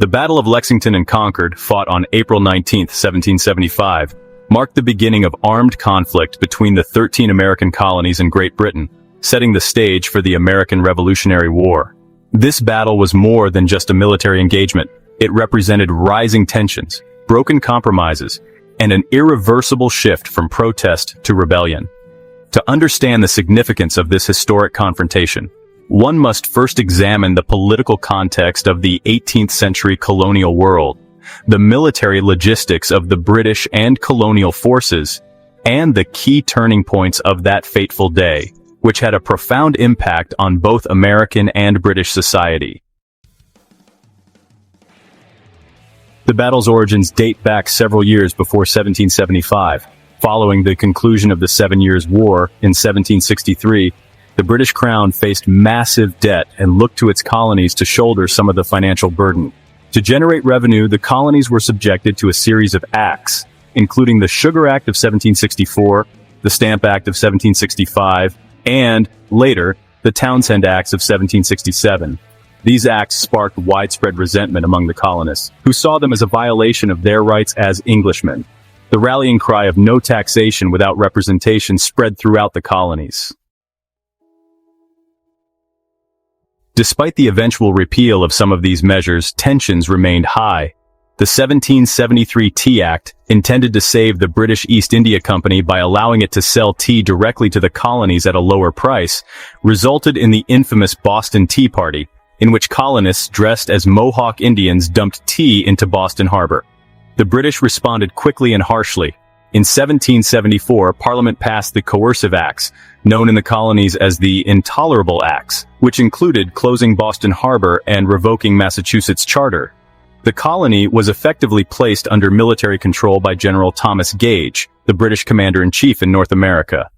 The Battle of Lexington and Concord, fought on April 19, 1775, marked the beginning of armed conflict between the 13 American colonies and Great Britain, setting the stage for the American Revolutionary War. This battle was more than just a military engagement. It represented rising tensions, broken compromises, and an irreversible shift from protest to rebellion. To understand the significance of this historic confrontation, one must first examine the political context of the 18th century colonial world, the military logistics of the British and colonial forces, and the key turning points of that fateful day, which had a profound impact on both American and British society. The battle's origins date back several years before 1775. Following the conclusion of the 7 Years' War in 1763, the British Crown faced massive debt and looked to its colonies to shoulder some of the financial burden. To generate revenue, the colonies were subjected to a series of acts, including the Sugar Act of 1764, the Stamp Act of 1765, and, later, the Townshend Acts of 1767. These acts sparked widespread resentment among the colonists, who saw them as a violation of their rights as Englishmen. The rallying cry of no taxation without representation spread throughout the colonies. Despite the eventual repeal of some of these measures, tensions remained high. The 1773 Tea Act, intended to save the British East India Company by allowing it to sell tea directly to the colonies at a lower price, resulted in the infamous Boston Tea Party, in which colonists dressed as Mohawk Indians dumped tea into Boston Harbor. The British responded quickly and harshly. In 1774, Parliament passed the Coercive Acts, known in the colonies as the Intolerable Acts, which included closing Boston Harbor and revoking Massachusetts' charter. The colony was effectively placed under military control by General Thomas Gage, the British commander-in-chief in North America.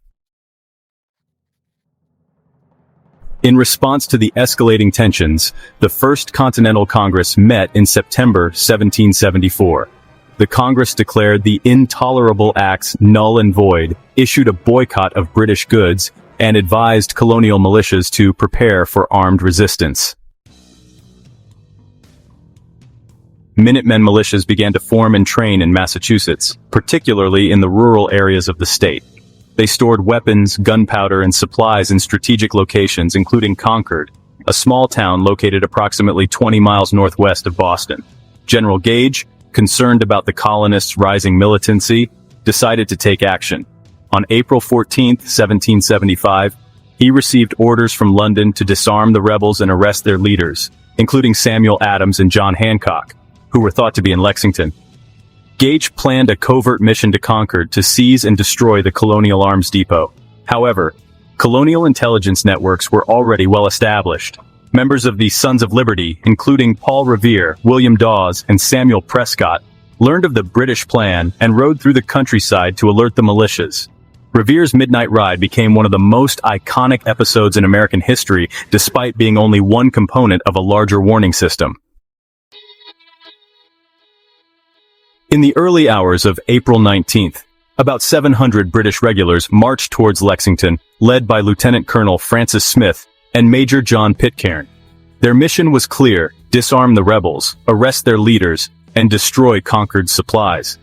In response to the escalating tensions, the First Continental Congress met in September 1774. The Congress declared the Intolerable Acts null and void, issued a boycott of British goods, and advised colonial militias to prepare for armed resistance. Minutemen militias began to form and train in Massachusetts, particularly in the rural areas of the state. They stored weapons, gunpowder, and supplies in strategic locations, including Concord, a small town located approximately 20 miles northwest of Boston. General Gage, concerned about the colonists' rising militancy, decided to take action. On April 14, 1775, he received orders from London to disarm the rebels and arrest their leaders, including Samuel Adams and John Hancock, who were thought to be in Lexington. Gage planned a covert mission to Concord to seize and destroy the Colonial Arms Depot. However, colonial intelligence networks were already well established. Members of the Sons of Liberty, including Paul Revere, William Dawes, and Samuel Prescott, learned of the British plan and rode through the countryside to alert the militias. Revere's midnight ride became one of the most iconic episodes in American history, despite being only one component of a larger warning system. In the early hours of April 19th, about 700 British regulars marched towards Lexington, led by Lieutenant Colonel Francis Smith and Major John Pitcairn. Their mission was clear: disarm the rebels, arrest their leaders, and destroy Concord's supplies.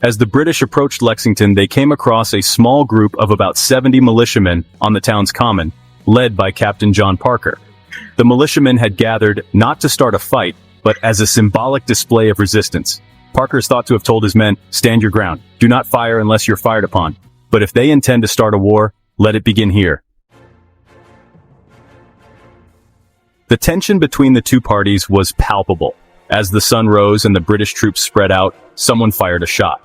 As the British approached Lexington, they came across a small group of about 70 militiamen on the town's common, led by Captain John Parker. The militiamen had gathered not to start a fight, but as a symbolic display of resistance. Parker is thought to have told his men, "Stand your ground. Do not fire unless you're fired upon. But if they intend to start a war, let it begin here." The tension between the two parties was palpable. As the sun rose and the British troops spread out, someone fired a shot.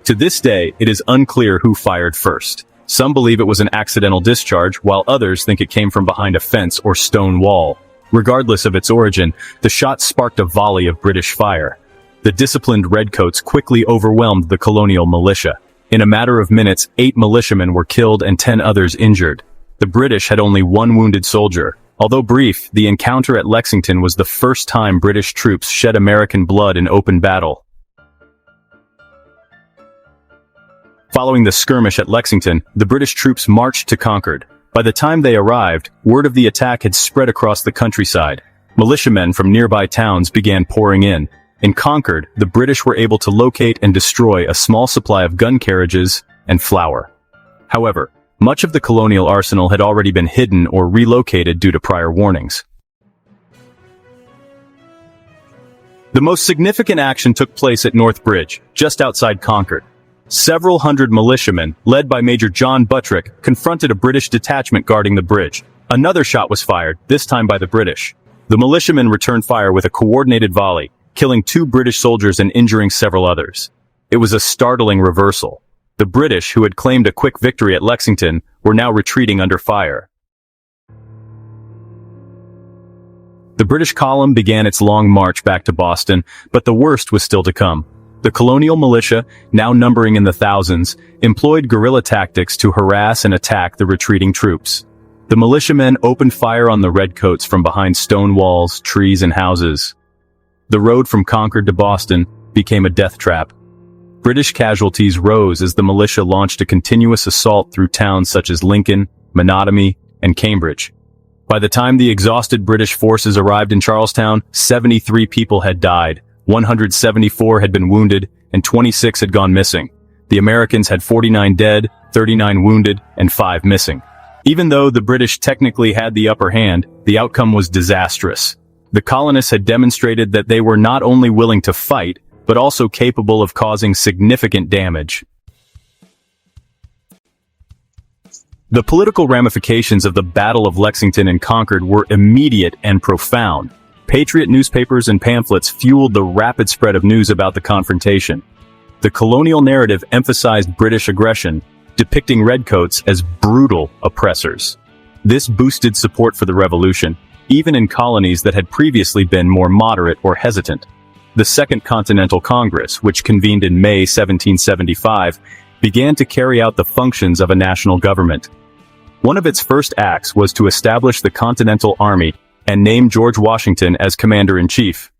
To this day, it is unclear who fired first. Some believe it was an accidental discharge, while others think it came from behind a fence or stone wall. Regardless of its origin, the shot sparked a volley of British fire. The disciplined redcoats quickly overwhelmed the colonial militia. In a matter of minutes, 8 militiamen were killed and 10 others injured. The British had only 1 wounded soldier. Although brief, the encounter at Lexington was the first time British troops shed American blood in open battle. Following the skirmish at Lexington, the British troops marched to Concord. By the time they arrived, word of the attack had spread across the countryside. Militiamen from nearby towns began pouring in. In Concord, the British were able to locate and destroy a small supply of gun carriages and flour. However, much of the colonial arsenal had already been hidden or relocated due to prior warnings. The most significant action took place at North Bridge, just outside Concord. Several hundred militiamen, led by Major John Buttrick, confronted a British detachment guarding the bridge. Another shot was fired, this time by the British. The militiamen returned fire with a coordinated volley, killing 2 British soldiers and injuring several others. It was a startling reversal. The British, who had claimed a quick victory at Lexington, were now retreating under fire. The British column began its long march back to Boston, but the worst was still to come. The colonial militia, now numbering in the thousands, employed guerrilla tactics to harass and attack the retreating troops. The militiamen opened fire on the redcoats from behind stone walls, trees, and houses. The road from Concord to Boston became a death trap. British casualties rose as the militia launched a continuous assault through towns such as Lincoln, Menotomy, and Cambridge. By the time the exhausted British forces arrived in Charlestown, 73 people had died, 174 had been wounded, and 26 had gone missing. The Americans had 49 dead, 39 wounded, and 5 missing. Even though the British technically had the upper hand, the outcome was disastrous. The colonists had demonstrated that they were not only willing to fight, but also capable of causing significant damage. The political ramifications of the Battle of Lexington and Concord were immediate and profound. Patriot newspapers and pamphlets fueled the rapid spread of news about the confrontation. The colonial narrative emphasized British aggression, depicting redcoats as brutal oppressors. This boosted support for the revolution, even in colonies that had previously been more moderate or hesitant. The Second Continental Congress, which convened in May 1775, began to carry out the functions of a national government. One of its first acts was to establish the Continental Army and name George Washington as commander-in-chief.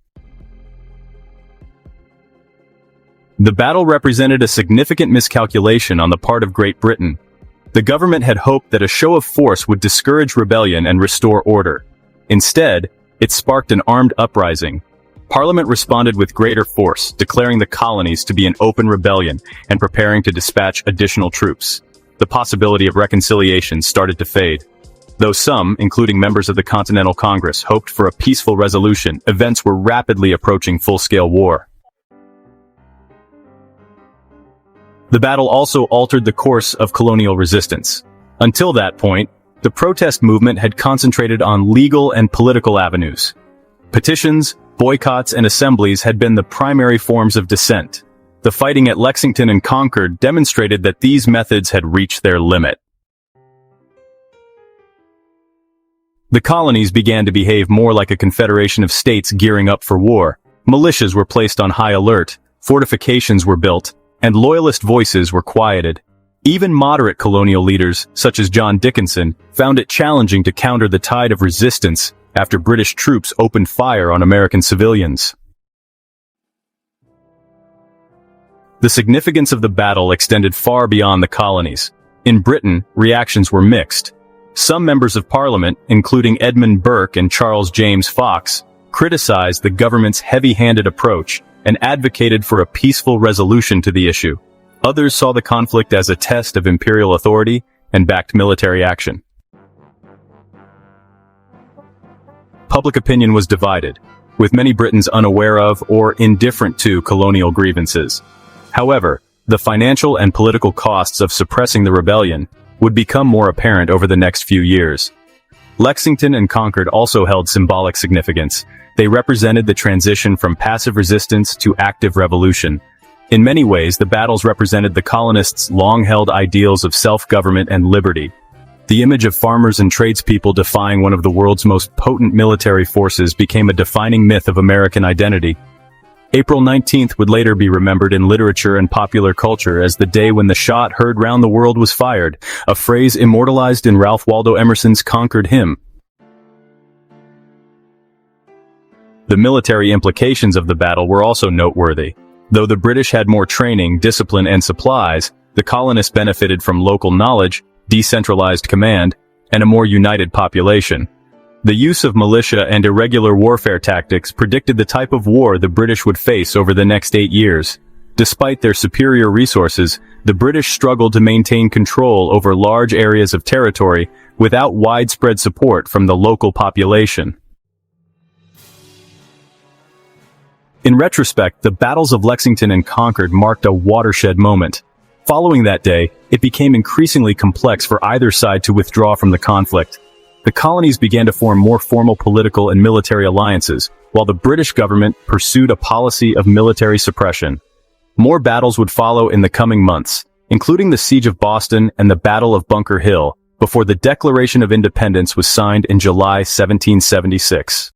The battle represented a significant miscalculation on the part of Great Britain. The government had hoped that a show of force would discourage rebellion and restore order. Instead, it sparked an armed uprising. Parliament responded with greater force, declaring the colonies to be an open rebellion and preparing to dispatch additional troops. The possibility of reconciliation started to fade. Though some, including members of the Continental Congress, hoped for a peaceful resolution, events were rapidly approaching full-scale war. The battle also altered the course of colonial resistance. Until that point, the protest movement had concentrated on legal and political avenues. Petitions, boycotts, and assemblies had been the primary forms of dissent. The fighting at Lexington and Concord demonstrated that these methods had reached their limit. The colonies began to behave more like a confederation of states gearing up for war. Militias were placed on high alert, fortifications were built, and loyalist voices were quieted. Even moderate colonial leaders, such as John Dickinson, found it challenging to counter the tide of resistance after British troops opened fire on American civilians. The significance of the battle extended far beyond the colonies. In Britain, reactions were mixed. Some members of Parliament, including Edmund Burke and Charles James Fox, criticized the government's heavy-handed approach and advocated for a peaceful resolution to the issue. Others saw the conflict as a test of imperial authority and backed military action. Public opinion was divided, with many Britons unaware of or indifferent to colonial grievances. However, the financial and political costs of suppressing the rebellion would become more apparent over the next few years. Lexington and Concord also held symbolic significance. They represented the transition from passive resistance to active revolution. In many ways, the battles represented the colonists' long-held ideals of self-government and liberty. The image of farmers and tradespeople defying one of the world's most potent military forces became a defining myth of American identity. April 19th would later be remembered in literature and popular culture as the day when the shot heard round the world was fired, a phrase immortalized in Ralph Waldo Emerson's Concord hymn. The military implications of the battle were also noteworthy. Though the British had more training, discipline, and supplies, the colonists benefited from local knowledge, decentralized command, and a more united population. The use of militia and irregular warfare tactics predicted the type of war the British would face over the next 8 years. Despite their superior resources, the British struggled to maintain control over large areas of territory without widespread support from the local population. In retrospect, the battles of Lexington and Concord marked a watershed moment. Following that day, it became increasingly complex for either side to withdraw from the conflict. The colonies began to form more formal political and military alliances, while the British government pursued a policy of military suppression. More battles would follow in the coming months, including the Siege of Boston and the Battle of Bunker Hill, before the Declaration of Independence was signed in July 1776.